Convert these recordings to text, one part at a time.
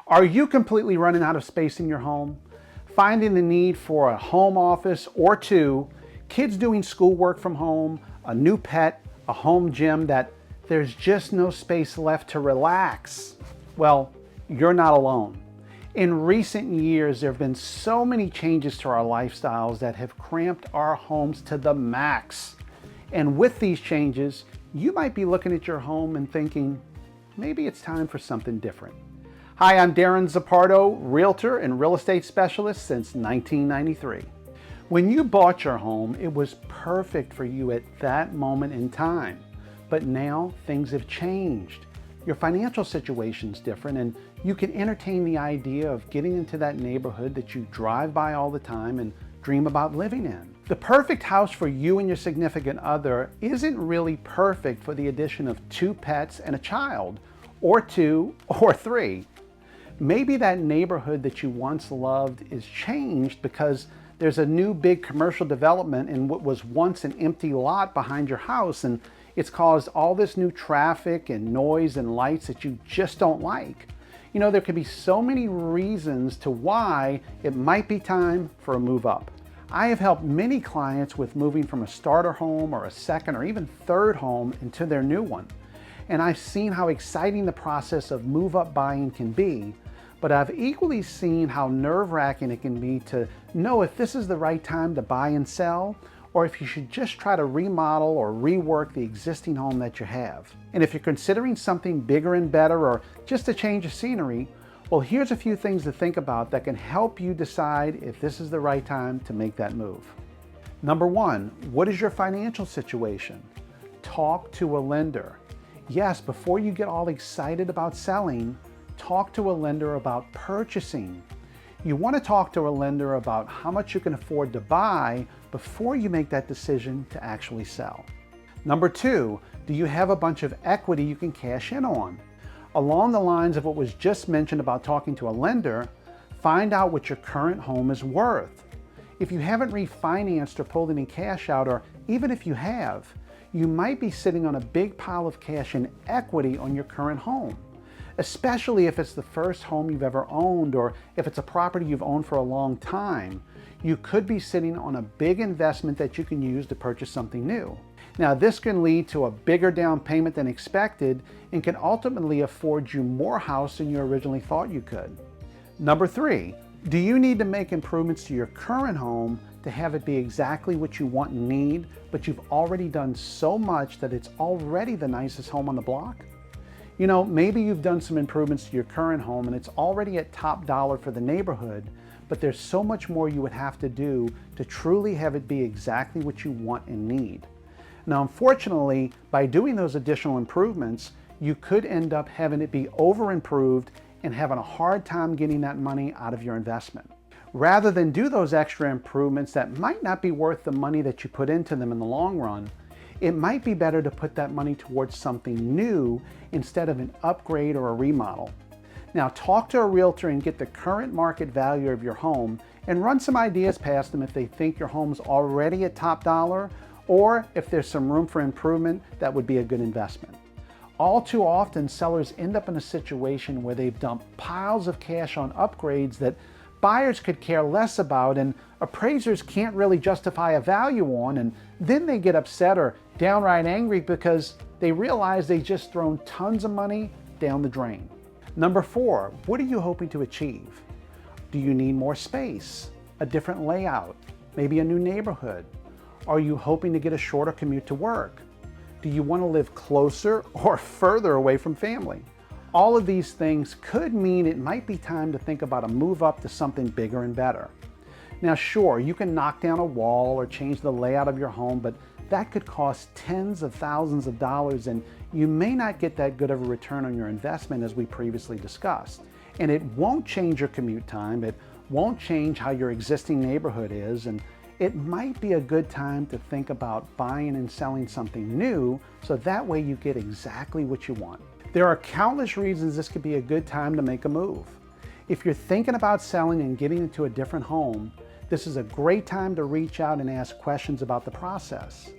Are you completely running out of space in your home? Finding the need for a home office or two, kids doing schoolwork from home, a new pet, a home gym that there's just no space left to relax? Well, you're not alone. In recent years, there have been so many changes to our lifestyles that have cramped our homes to the max. And with these changes, you might be looking at your home and thinking, maybe it's time for something different. Hi, I'm Darren Zappardo, realtor and real estate specialist since 1993. When you bought your home, it was perfect for you at that moment in time. But now things have changed. Your financial situation's different, and you can entertain the idea of getting into that neighborhood that you drive by all the time and dream about living in. The perfect house for you and your significant other isn't really perfect for the addition of 2 pets and a child, or 2 or 3. Maybe that neighborhood that you once loved is changed because there's a new big commercial development in what was once an empty lot behind your house, and it's caused all this new traffic and noise and lights that you just don't like. You know, there could be so many reasons to why it might be time for a move up. I have helped many clients with moving from a starter home or a second or even third home into their new one. And I've seen how exciting the process of move up buying can be, but I've equally seen how nerve-wracking it can be to know if this is the right time to buy and sell, or if you should just try to remodel or rework the existing home that you have. And if you're considering something bigger and better or just a change of scenery, well, here's a few things to think about that can help you decide if this is the right time to make that move. Number 1, what is your financial situation? Talk to a lender. Yes, before you get all excited about selling, talk to a lender about purchasing. You want to talk to a lender about how much you can afford to buy before you make that decision to actually sell. Number 2, do you have a bunch of equity you can cash in on? Along the lines of what was just mentioned about talking to a lender, find out what your current home is worth. If you haven't refinanced or pulled any cash out, or even if you have, you might be sitting on a big pile of cash in equity on your current home. Especially if it's the first home you've ever owned, or if it's a property you've owned for a long time, you could be sitting on a big investment that you can use to purchase something new. Now, this can lead to a bigger down payment than expected and can ultimately afford you more house than you originally thought you could. Number 3, do you need to make improvements to your current home to have it be exactly what you want and need, but you've already done so much that it's already the nicest home on the block? You know, maybe you've done some improvements to your current home and it's already at top dollar for the neighborhood, but there's so much more you would have to do to truly have it be exactly what you want and need. Now, unfortunately, by doing those additional improvements, you could end up having it be over improved and having a hard time getting that money out of your investment. Rather than do those extra improvements that might not be worth the money that you put into them in the long run, it might be better to put that money towards something new instead of an upgrade or a remodel. Now, talk to a realtor and get the current market value of your home and run some ideas past them if they think your home's already at top dollar, or if there's some room for improvement that would be a good investment. All too often, sellers end up in a situation where they've dumped piles of cash on upgrades that buyers could care less about and appraisers can't really justify a value on, and then they get upset or downright angry because they realize they just thrown tons of money down the drain. Number 4, what are you hoping to achieve? Do you need more space, a different layout, maybe a new neighborhood? Are you hoping to get a shorter commute to work? Do you want to live closer or further away from family? All of these things could mean it might be time to think about a move up to something bigger and better. Now, sure, you can knock down a wall or change the layout of your home, but that could cost tens of thousands of dollars, and you may not get that good of a return on your investment as we previously discussed. And it won't change your commute time, it won't change how your existing neighborhood is, and it might be a good time to think about buying and selling something new so that way you get exactly what you want. There are countless reasons this could be a good time to make a move. If you're thinking about selling and getting into a different home, this is a great time to reach out and ask questions about the process.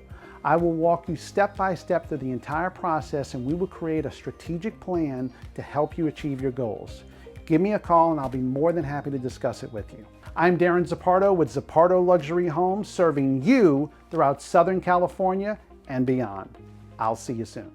I will walk you step by step through the entire process, and we will create a strategic plan to help you achieve your goals. give me a call and I'll be more than happy to discuss it with you. I'm Darren Zappardo with Zappardo Luxury Homes, serving you throughout Southern California and beyond. I'll see you soon.